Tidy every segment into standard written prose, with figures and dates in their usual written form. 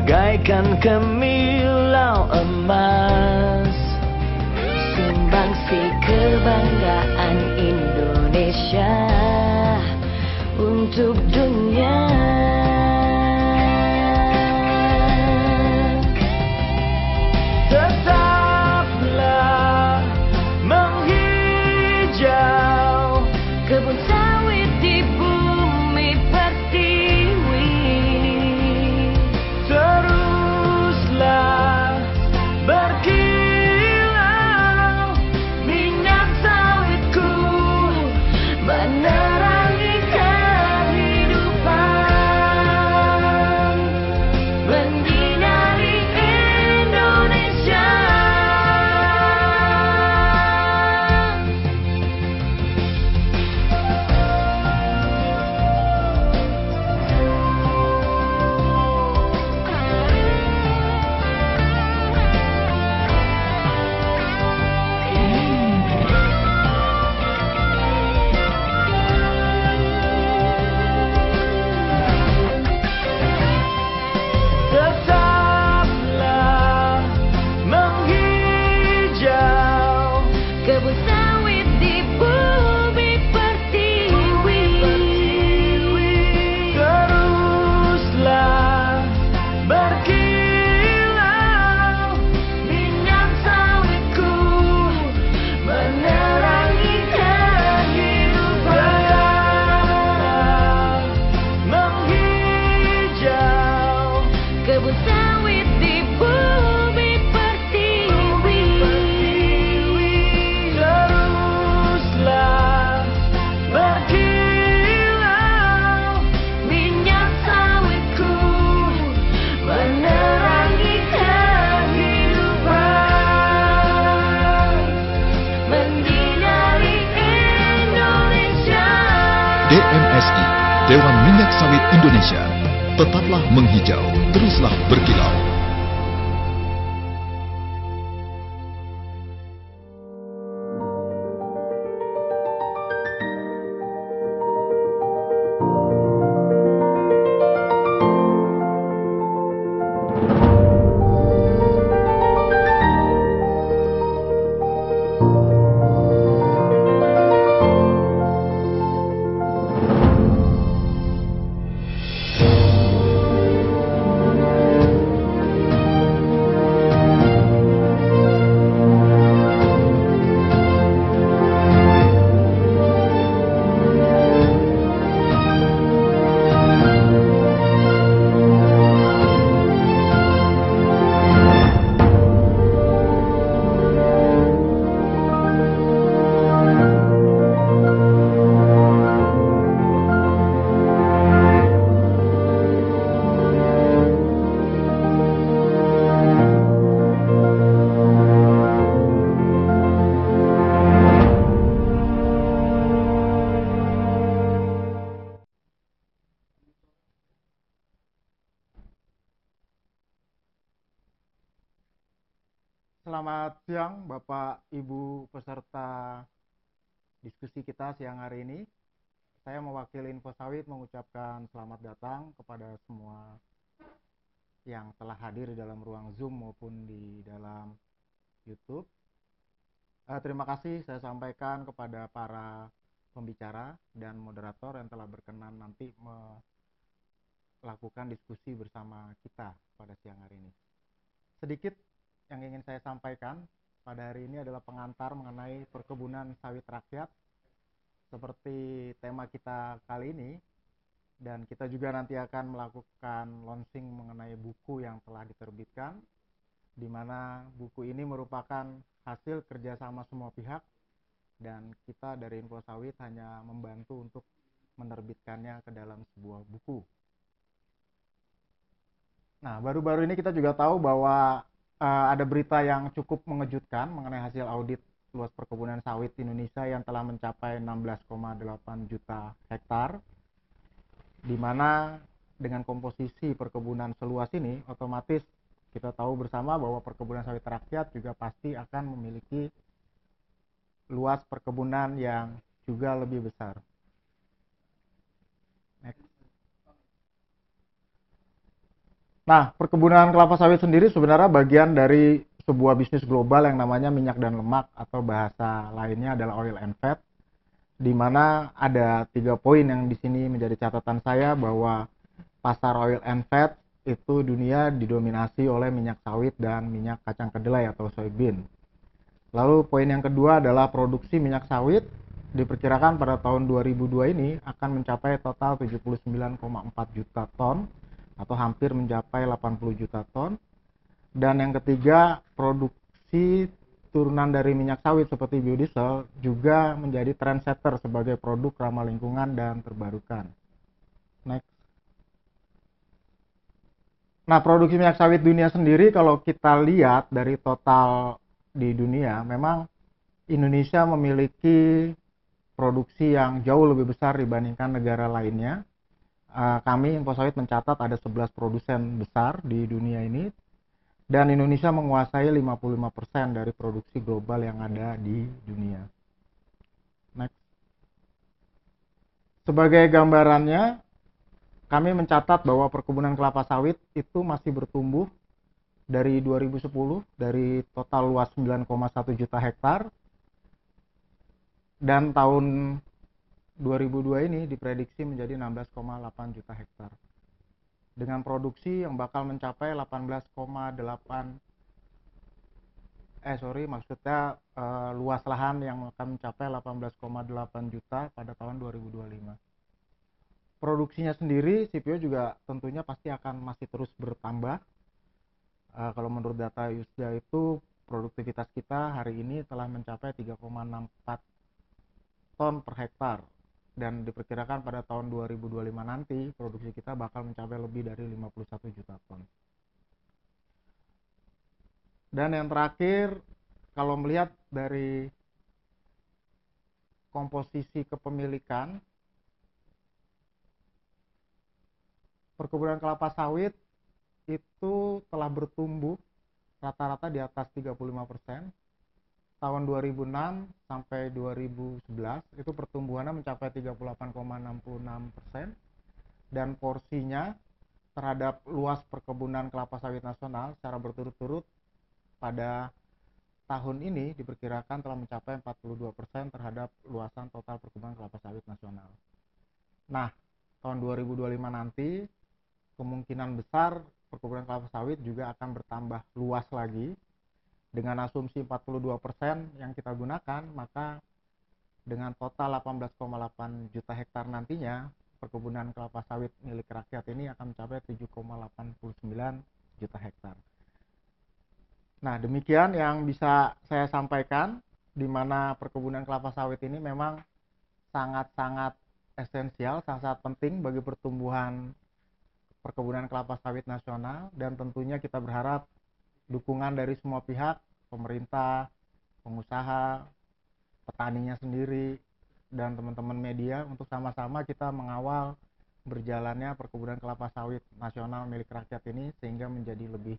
bagaikan kemilau emas, sumbangsi kebanggaan Indonesia untuk dunia. Tetaplah menghijau kebun sawit di bumi pertiwi. Teruslah berkilau minyak sawitku menerangi kehidupan, menyinari Indonesia. Tetaplah menghijau kebun sawit di bumi pertiwi. Teruslah berkilau minyak sawitku menerangi kehidupan, menghijau kebun sawit di bumi pertiwi. Teruslah berkilau minyak sawitku menerangi kehidupan, menyinari Indonesia. DMSI, Dewan Minyak Sawit Indonesia. Tetaplah menghijau, teruslah berkilau. Selamat siang Bapak Ibu peserta diskusi kita siang hari ini. Saya mewakili Info Sawit mengucapkan selamat datang kepada semua yang telah hadir di dalam ruang Zoom maupun di dalam YouTube. Terima kasih saya sampaikan kepada para pembicara dan moderator yang telah berkenan nanti melakukan diskusi bersama kita pada siang hari ini. Sedikit yang ingin saya sampaikan pada hari ini adalah pengantar mengenai perkebunan sawit rakyat seperti tema kita kali ini, dan kita juga nanti akan melakukan launching mengenai buku yang telah diterbitkan, di mana buku ini merupakan hasil kerjasama semua pihak dan kita dari Info Sawit hanya membantu untuk menerbitkannya ke dalam sebuah buku. Nah, baru-baru ini kita juga tahu bahwa ada berita yang cukup mengejutkan mengenai hasil audit luas perkebunan sawit Indonesia yang telah mencapai 16,8 juta hektar, di mana dengan komposisi perkebunan seluas ini, otomatis kita tahu bersama bahwa perkebunan sawit rakyat juga pasti akan memiliki luas perkebunan yang juga lebih besar. Next. Nah, perkebunan kelapa sawit sendiri sebenarnya bagian dari sebuah bisnis global yang namanya minyak dan lemak atau bahasa lainnya adalah oil and fat, di mana ada 3 poin yang di sini menjadi catatan saya bahwa pasar oil and fat itu dunia didominasi oleh minyak sawit dan minyak kacang kedelai atau soybean. Lalu poin yang kedua adalah produksi minyak sawit diperkirakan pada tahun 2002 ini akan mencapai total 79,4 juta ton atau hampir mencapai 80 juta ton. Dan yang ketiga, produksi turunan dari minyak sawit seperti biodiesel juga menjadi trendsetter sebagai produk ramah lingkungan dan terbarukan. Next. Nah, produksi minyak sawit dunia sendiri kalau kita lihat dari total di dunia, memang Indonesia memiliki produksi yang jauh lebih besar dibandingkan negara lainnya. Kami InfoSawit mencatat ada 11 produsen besar di dunia ini, dan Indonesia menguasai 55% dari produksi global yang ada di dunia. Next. Sebagai gambarannya, kami mencatat bahwa perkebunan kelapa sawit itu masih bertumbuh dari 2010 dari total luas 9,1 juta hektar, dan tahun 2002 ini diprediksi menjadi 16,8 juta hektar dengan produksi yang bakal mencapai 18,8 luas lahan yang akan mencapai 18,8 juta pada tahun 2025. Produksinya sendiri CPO juga tentunya pasti akan masih terus bertambah. Kalau menurut data USDA itu produktivitas kita hari ini telah mencapai 3,64 ton per hektar, dan diperkirakan pada tahun 2025 nanti produksi kita bakal mencapai lebih dari 51 juta ton. Dan yang terakhir, kalau melihat dari komposisi kepemilikan, perkebunan kelapa sawit itu telah bertumbuh rata-rata di atas 35%. Tahun 2006 sampai 2011 itu pertumbuhannya mencapai 38,66%, dan porsinya terhadap luas perkebunan kelapa sawit nasional secara berturut-turut pada tahun ini diperkirakan telah mencapai 42% terhadap luasan total perkebunan kelapa sawit nasional. Nah, tahun 2025 nanti kemungkinan besar perkebunan kelapa sawit juga akan bertambah luas lagi. Dengan asumsi 42% yang kita gunakan, maka dengan total 18,8 juta hektar nantinya, perkebunan kelapa sawit milik rakyat ini akan mencapai 7,89 juta hektar. Nah, demikian yang bisa saya sampaikan, di mana perkebunan kelapa sawit ini memang sangat-sangat esensial, sangat-sangat penting bagi pertumbuhan perkebunan kelapa sawit nasional, dan tentunya kita berharap dukungan dari semua pihak, pemerintah, pengusaha, petaninya sendiri, dan teman-teman media untuk sama-sama kita mengawal berjalannya perkebunan kelapa sawit nasional milik rakyat ini sehingga menjadi lebih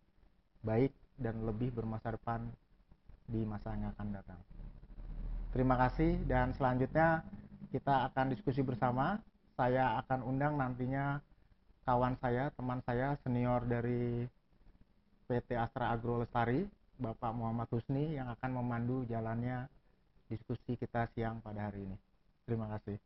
baik dan lebih bermasa depan di masa yang akan datang. Terima kasih, dan selanjutnya kita akan diskusi bersama. Saya akan undang nantinya kawan saya, teman saya, senior dari PT Astra Agro Lestari, Bapak Muhammad Husni, yang akan memandu jalannya diskusi kita siang pada hari ini. Terima kasih.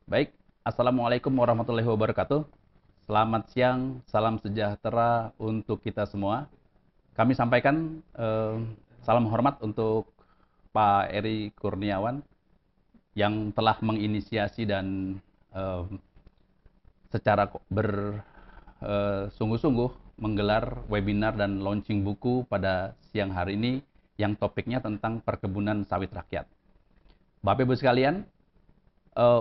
Baik, Assalamualaikum warahmatullahi wabarakatuh. Selamat siang, salam sejahtera untuk kita semua. Kami sampaikan salam hormat untuk Pak Eri Kurniawan yang telah menginisiasi dan secara bersungguh-sungguh menggelar webinar dan launching buku pada siang hari ini yang topiknya tentang perkebunan sawit rakyat. Bapak Ibu sekalian,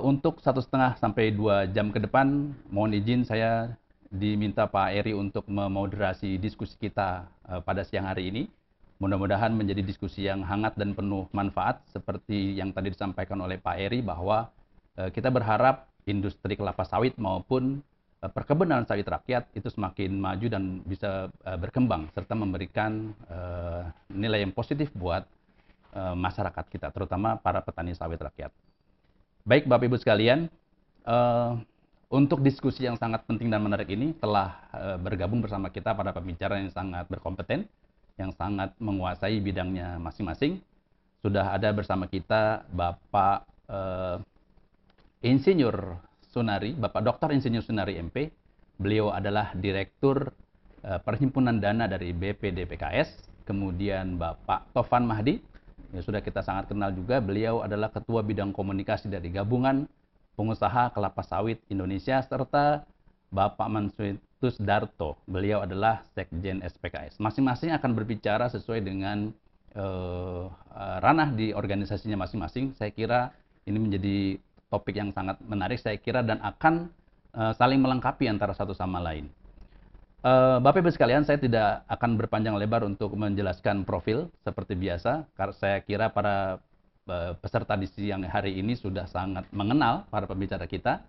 Untuk 1,5 sampai 2 jam ke depan, mohon izin saya diminta Pak Eri untuk memoderasi diskusi kita pada siang hari ini. Mudah-mudahan menjadi diskusi yang hangat dan penuh manfaat seperti yang tadi disampaikan oleh Pak Eri bahwa kita berharap industri kelapa sawit maupun perkebunan sawit rakyat itu semakin maju dan bisa berkembang serta memberikan nilai yang positif buat masyarakat kita, terutama para petani sawit rakyat. Baik Bapak Ibu sekalian, untuk diskusi yang sangat penting dan menarik ini telah bergabung bersama kita para pembicara yang sangat berkompeten, yang sangat menguasai bidangnya masing-masing. Sudah ada bersama kita Bapak Insinyur Sunari, Bapak Dr. Insinyur Sunari MP. Beliau adalah Direktur Perhimpunan Dana dari BPDPKS. Kemudian Bapak Tovan Mahdi, yang sudah kita sangat kenal juga. Beliau adalah Ketua Bidang Komunikasi dari Gabungan Pengusaha Kelapa Sawit Indonesia, serta Bapak Mansuetus Darto. Beliau adalah Sekjen SPKS. Masing-masing akan berbicara sesuai dengan ranah di organisasinya masing-masing. Saya kira ini menjadi topik yang sangat menarik, saya kira, dan akan saling melengkapi antara satu sama lain. Bapak Ibu sekalian, saya tidak akan berpanjang lebar untuk menjelaskan profil seperti biasa, karena saya kira para peserta di siang hari ini sudah sangat mengenal para pembicara kita.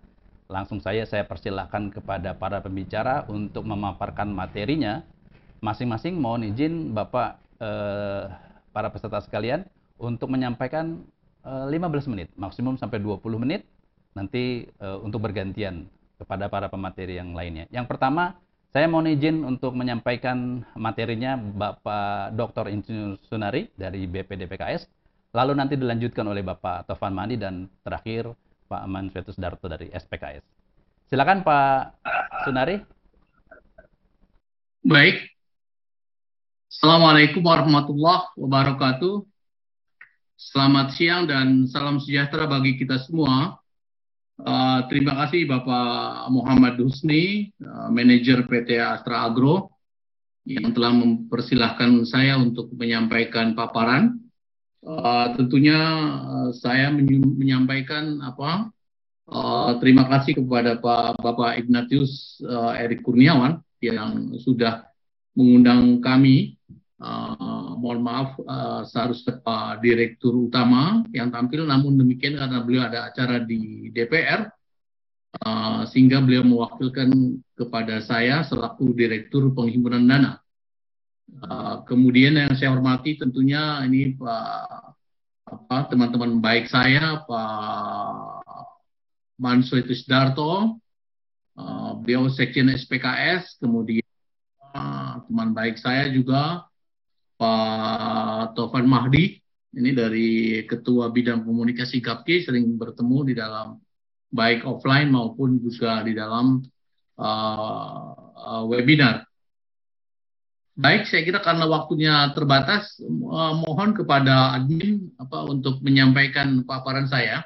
Langsung saya persilahkan kepada para pembicara untuk memaparkan materinya. Masing-masing mohon izin Bapak para peserta sekalian untuk menyampaikan 15 menit, maksimum sampai 20 menit, nanti untuk bergantian kepada para pemateri yang lainnya. Yang pertama, saya mohon izin untuk menyampaikan materinya Bapak Dr. Insinyur Sunari dari BPDPKS, lalu nanti dilanjutkan oleh Bapak Tovan Mahdi, dan terakhir Pak Mansuetus Darto dari SPKS. Silakan Pak Sunari. Baik. Assalamualaikum warahmatullahi wabarakatuh. Selamat siang dan salam sejahtera bagi kita semua. Terima kasih Bapak Muhammad Husni, manajer PT Astra Agro, yang telah mempersilahkan saya untuk menyampaikan paparan. Tentunya saya menyampaikan terima kasih kepada Bapak Ignatius Erik Kurniawan yang sudah mengundang kami. Mohon maaf, seharusnya Pak Direktur Utama yang tampil, namun demikian karena beliau ada acara di DPR, sehingga beliau mewakilkan kepada saya selaku Direktur Penghimpunan Dana. Kemudian yang saya hormati tentunya ini teman-teman baik saya, Pak Mansuetus Darto, beliau Sekjen SPKS, kemudian teman baik saya juga Pak Tovan Mahdi, ini dari Ketua Bidang Komunikasi GAPKI, sering bertemu di dalam baik offline maupun juga di dalam webinar. Baik, saya kira karena waktunya terbatas, mohon kepada admin untuk menyampaikan paparan saya.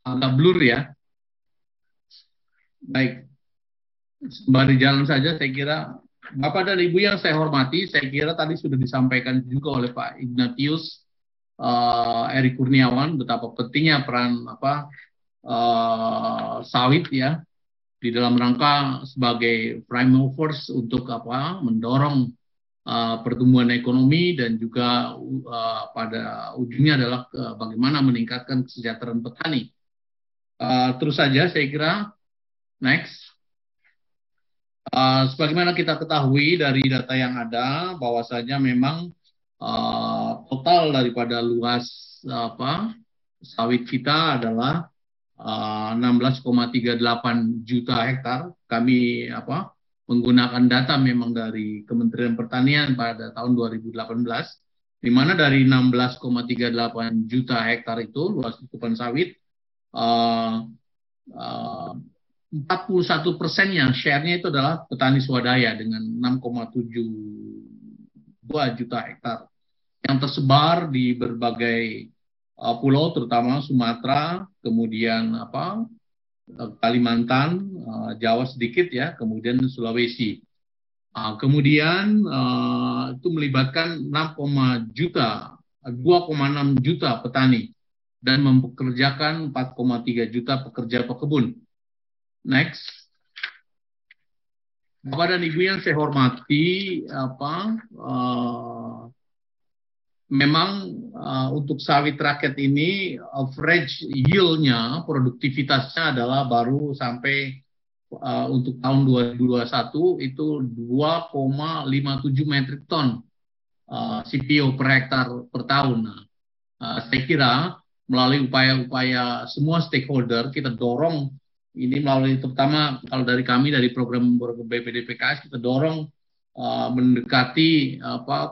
Agak blur ya. Baik, sembari jalan saja, saya kira Bapak dan Ibu yang saya hormati, saya kira tadi sudah disampaikan juga oleh Pak Ignatius Erik Kurniawan betapa pentingnya peran sawit ya di dalam rangka sebagai prime movers untuk mendorong pertumbuhan ekonomi, dan juga pada ujungnya adalah bagaimana meningkatkan kesejahteraan petani. Terus saja saya kira next. Sebagaimana kita ketahui dari data yang ada, bahwasanya memang total daripada luas sawit kita adalah 16,38 juta hektar. Kami menggunakan data memang dari Kementerian Pertanian pada tahun 2018, di mana dari 16,38 juta hektar itu luas tutupan sawit, 41%-nya share-nya itu adalah petani swadaya dengan 6,72 juta hektar yang tersebar di berbagai pulau, terutama Sumatera, kemudian Kalimantan, Jawa sedikit ya, kemudian Sulawesi. Kemudian itu melibatkan 2,6 juta petani dan mempekerjakan 4,3 juta pekerja pekebun. Next. Bapak dan Ibu yang saya hormati, memang untuk sawit rakyat ini average yield-nya, produktivitasnya adalah baru sampai untuk tahun 2021 itu 2,57 metric ton CPO per hektar per tahun. Saya kira melalui upaya-upaya semua stakeholder kita dorong ini melalui terutama kalau dari kami dari program BPDPKS kita dorong mendekati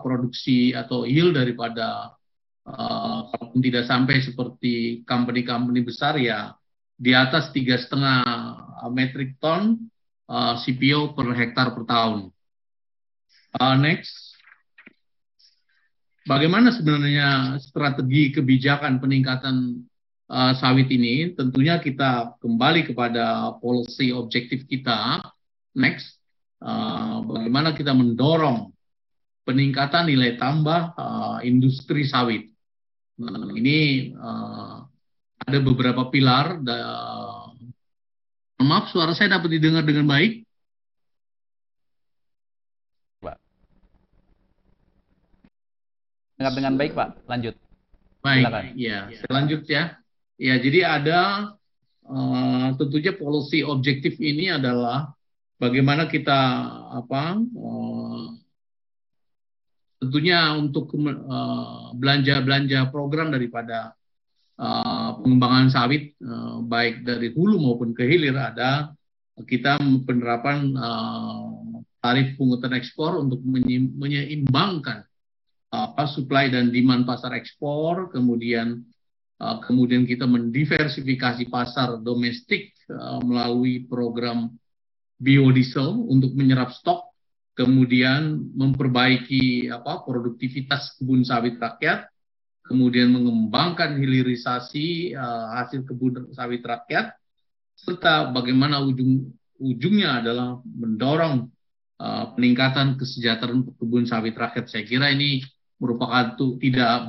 produksi atau yield daripada walaupun tidak sampai seperti company-company besar ya di atas 3,5 metric ton CPO per hektar per tahun. Next. Bagaimana sebenarnya strategi kebijakan peningkatan sawit ini? Tentunya kita kembali kepada policy objektif kita. Next. Bagaimana kita mendorong peningkatan nilai tambah industri sawit. Ini ada beberapa pilar. Maaf, suara saya dapat didengar dengan baik. Pak. Dengar dengan baik, Pak. Lanjut. Baik, silakan. Ya, saya lanjut ya. Ya, jadi ada tentunya policy objektif ini adalah bagaimana kita tentunya untuk belanja program daripada pengembangan sawit baik dari hulu maupun ke hilir ada kita penerapan tarif pungutan ekspor untuk menyeimbangkan supply dan demand pasar ekspor, kemudian kita mendiversifikasi pasar domestik melalui program biodiesel untuk menyerap stok, kemudian memperbaiki produktivitas kebun sawit rakyat, kemudian mengembangkan hilirisasi hasil kebun sawit rakyat, serta bagaimana ujungnya adalah mendorong peningkatan kesejahteraan kebun sawit rakyat. Saya kira ini merupakan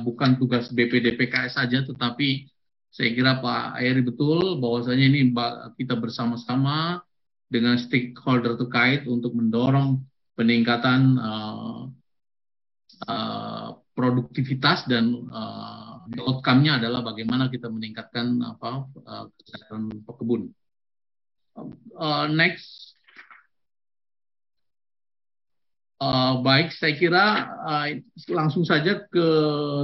bukan tugas BPDPKS saja, tetapi saya kira Pak Eri betul bahwasanya ini kita bersama-sama dengan stakeholder terkait untuk mendorong peningkatan produktivitas dan outcome-nya adalah bagaimana kita meningkatkan kesejahteraan pekebun. Next. Baik, saya kira langsung saja ke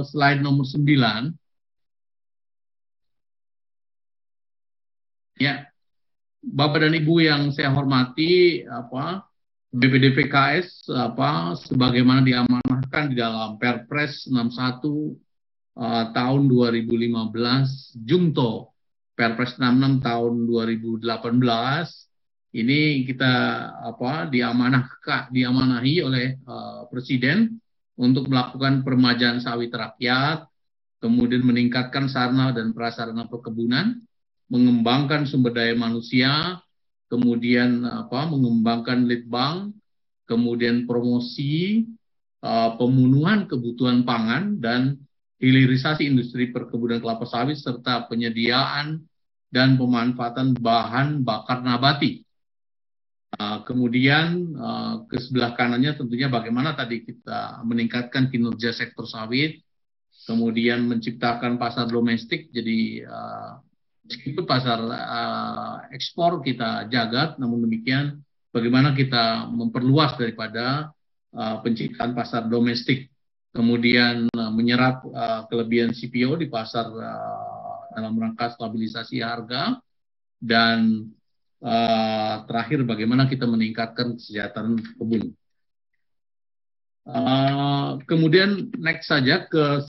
slide nomor 9. Ya, Bapak dan Ibu yang saya hormati, BPDPKS sebagaimana diamanahkan di dalam Perpres 61 tahun 2015, Jungto Perpres 66 tahun 2018. Ini kita diamanahi oleh Presiden untuk melakukan peremajaan sawit rakyat, kemudian meningkatkan sarana dan prasarana perkebunan, mengembangkan sumber daya manusia, kemudian mengembangkan litbang, kemudian promosi pemenuhan kebutuhan pangan dan hilirisasi industri perkebunan kelapa sawit serta penyediaan dan pemanfaatan bahan bakar nabati. Kemudian ke sebelah kanannya tentunya bagaimana tadi kita meningkatkan kinerja sektor sawit, kemudian menciptakan pasar domestik. Jadi meskipun pasar ekspor kita jaga, namun demikian bagaimana kita memperluas daripada penciptaan pasar domestik, kemudian menyerap kelebihan CPO di pasar dalam rangka stabilisasi harga, dan terakhir bagaimana kita meningkatkan kesejahteraan kebun. Kemudian next saja ke